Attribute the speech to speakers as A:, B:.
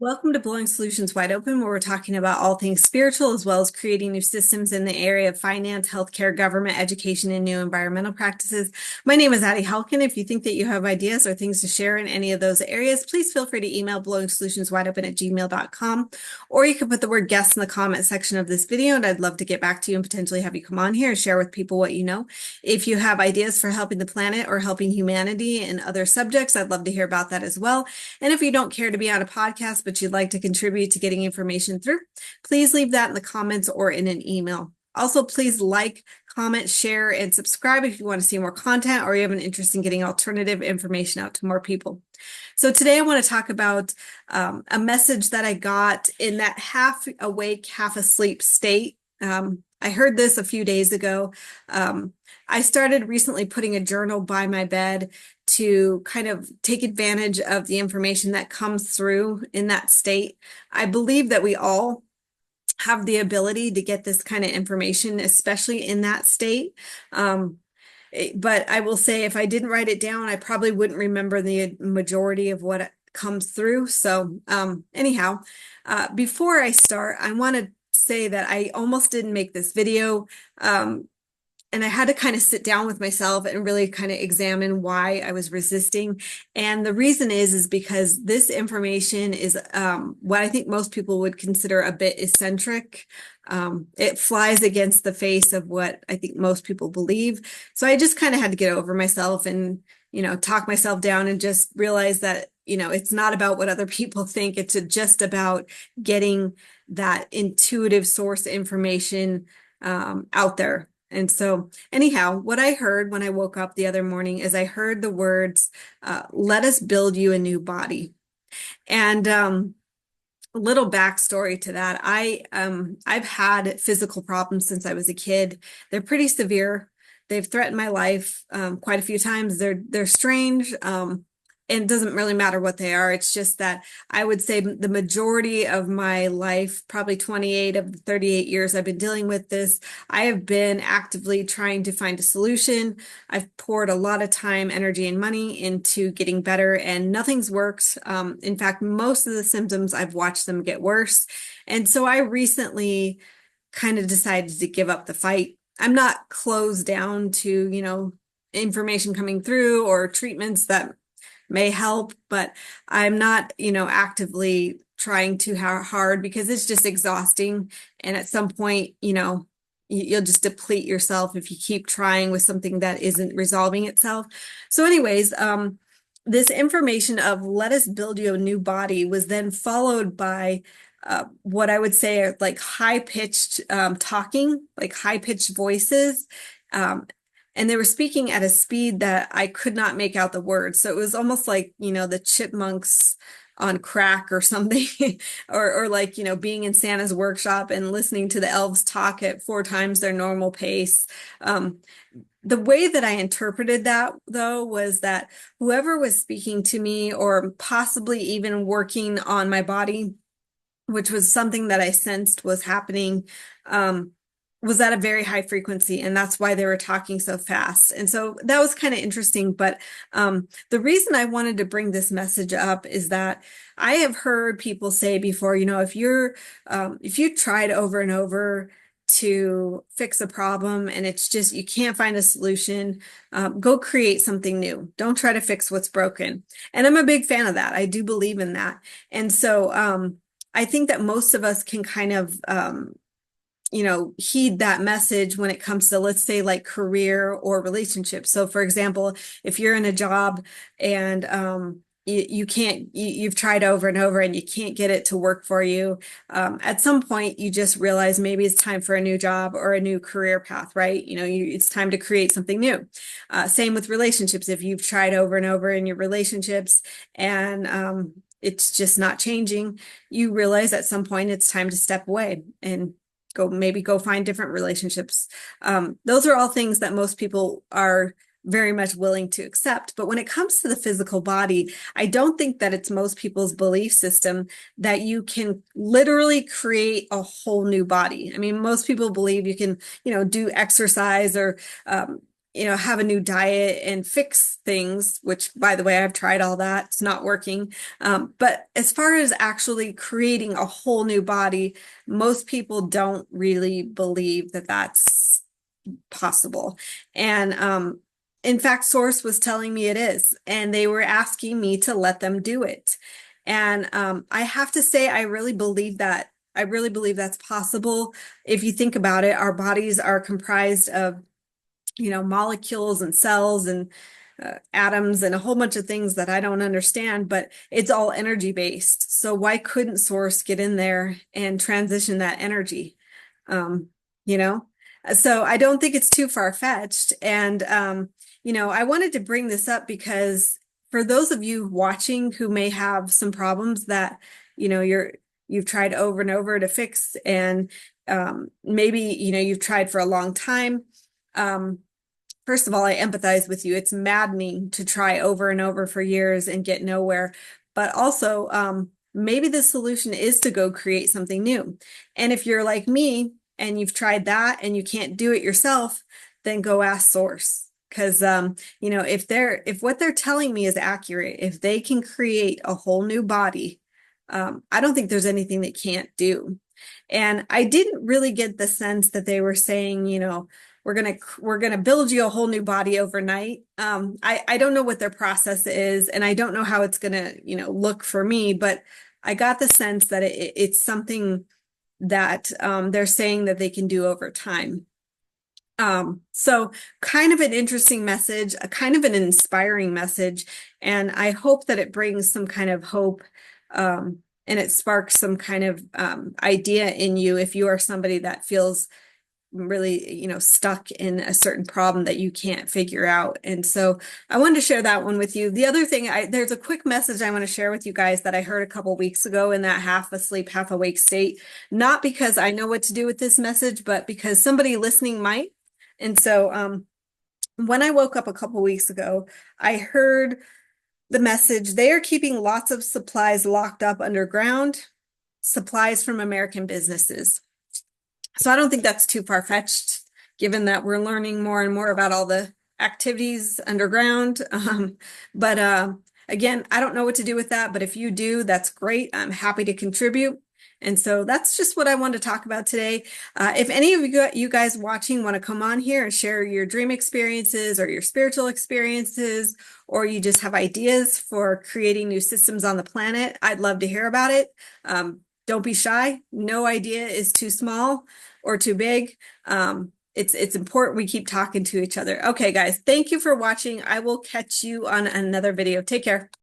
A: Welcome to Blowing Solutions Wide Open, where we're talking about all things spiritual, as well as creating new systems in the area of finance, healthcare, government, education, and new environmental practices. My name is Addie Halkin. If you think that you have ideas or things to share in any of those areas, please feel free to email blowingsolutionswideopen@gmail.com, or you can put the word guest in the comment section of this video, and I'd love to get back to you and potentially have you come on here and share with people what you know. If you have ideas for helping the planet or helping humanity in other subjects, I'd love to hear about that as well. And if you don't care to be on a podcast, but you'd like to contribute to getting information through, please leave that in the comments or in an email. Also, please like, comment, share, and subscribe if you want to see more content or you have an interest in getting alternative information out to more people. So today I want to talk about a message that I got in that half awake, half asleep state. I heard this a few days ago. I started recently putting a journal by my bed to kind of take advantage of the information that comes through in that state. I believe that we all have the ability to get this kind of information, especially in that state. But I will say, if I didn't write it down, I probably wouldn't remember the majority of what comes through. So anyhow, before I start, I want to say that I almost didn't make this video. And I had to kind of sit down with myself and really kind of examine why I was resisting. And the reason is because this information is what I think most people would consider a bit eccentric. It flies against the face of what I think most people believe. So I just kind of had to get over myself and, talk myself down and just realize that, it's not about what other people think. It's just about getting that intuitive source information out there. And so anyhow, what I heard when I woke up the other morning is I heard the words, let us build you a new body. And a little backstory to that. I've had physical problems since I was a kid. They're pretty severe. They've threatened my life quite a few times. They're strange. And it doesn't really matter what they are. It's just that I would say the majority of my life, probably 28 of the 38 years I've been dealing with this, I have been actively trying to find a solution. I've poured a lot of time, energy, and money into getting better, and nothing's worked. In fact, most of the symptoms, I've watched them get worse. And so I recently kind of decided to give up the fight. I'm not closed down to, information coming through or treatments that may help, but I'm not, actively trying too hard because it's just exhausting. And at some point, you'll just deplete yourself if you keep trying with something that isn't resolving itself. So anyways, this information of let us build you a new body was then followed by what I would say are like high-pitched talking, like high-pitched voices. And they were speaking at a speed that I could not make out the words. So it was almost like, the chipmunks on crack or something, or like, being in Santa's workshop and listening to the elves talk at 4 times their normal pace. The way that I interpreted that, though, was that whoever was speaking to me or possibly even working on my body, which was something that I sensed was happening, was at a very high frequency, and that's why they were talking so fast. And so that was kind of interesting. But the reason I wanted to bring this message up is that I have heard people say before, if you tried over and over to fix a problem and it's just you can't find a solution, go create something new. Don't try to fix what's broken. And I'm a big fan of that. I do believe in that. And so I think that most of us can kind of heed that message when it comes to, let's say, like career or relationships. So for example, if you're in a job and you've tried over and over and you can't get it to work for you, at some point you just realize maybe it's time for a new job or a new career path, right? It's time to create something new. Same with relationships. If you've tried over and over in your relationships and it's just not changing, you realize at some point it's time to step away and go find different relationships. Those are all things that most people are very much willing to accept. But when it comes to the physical body, I don't think that it's most people's belief system that you can literally create a whole new body. I mean, most people believe you can, do exercise or have a new diet and fix things, which by the way, I've tried all that. It's not working. But as far as actually creating a whole new body, most people don't really believe that that's possible. And in fact, Source was telling me it is, and they were asking me to let them do it. And I have to say, I really believe that. I really believe that's possible. If you think about it, our bodies are comprised of molecules and cells and atoms and a whole bunch of things that I don't understand, but it's all energy based. So why couldn't Source get in there and transition that energy? Um, you know, so I don't think it's too far fetched. And, I wanted to bring this up because for those of you watching who may have some problems that, you've tried over and over to fix, and maybe, you've tried for a long time. Um, First of all, I empathize with you. It's maddening to try over and over for years and get nowhere. But also, maybe the solution is to go create something new. And if you're like me and you've tried that and you can't do it yourself, then go ask Source. Because if what they're telling me is accurate, if they can create a whole new body, I don't think there's anything they can't do. And I didn't really get the sense that they were saying, we're gonna build you a whole new body overnight. I don't know what their process is, and I don't know how it's gonna, look for me, but I got the sense that it's something that they're saying that they can do over time. So kind of an interesting message, a kind of an inspiring message, and I hope that it brings some kind of hope, and it sparks some kind of idea in you if you are somebody that feels really, stuck in a certain problem that you can't figure out. And so I wanted to share that one with you. The other thing, there's a quick message I want to share with you guys that I heard a couple weeks ago in that half asleep, half awake state, not because I know what to do with this message, but because somebody listening might. And so when I woke up a couple weeks ago, I heard the message, they are keeping lots of supplies locked up underground, supplies from American businesses. So I don't think that's too far-fetched, given that we're learning more and more about all the activities underground. But again, I don't know what to do with that, but if you do, that's great. I'm happy to contribute. And so that's just what I wanted to talk about today. If any of you guys watching want to come on here and share your dream experiences or your spiritual experiences, or you just have ideas for creating new systems on the planet, I'd love to hear about it. Don't be shy. No idea is too small or too big. It's important we keep talking to each other. Okay, guys, thank you for watching. I will catch you on another video. Take care.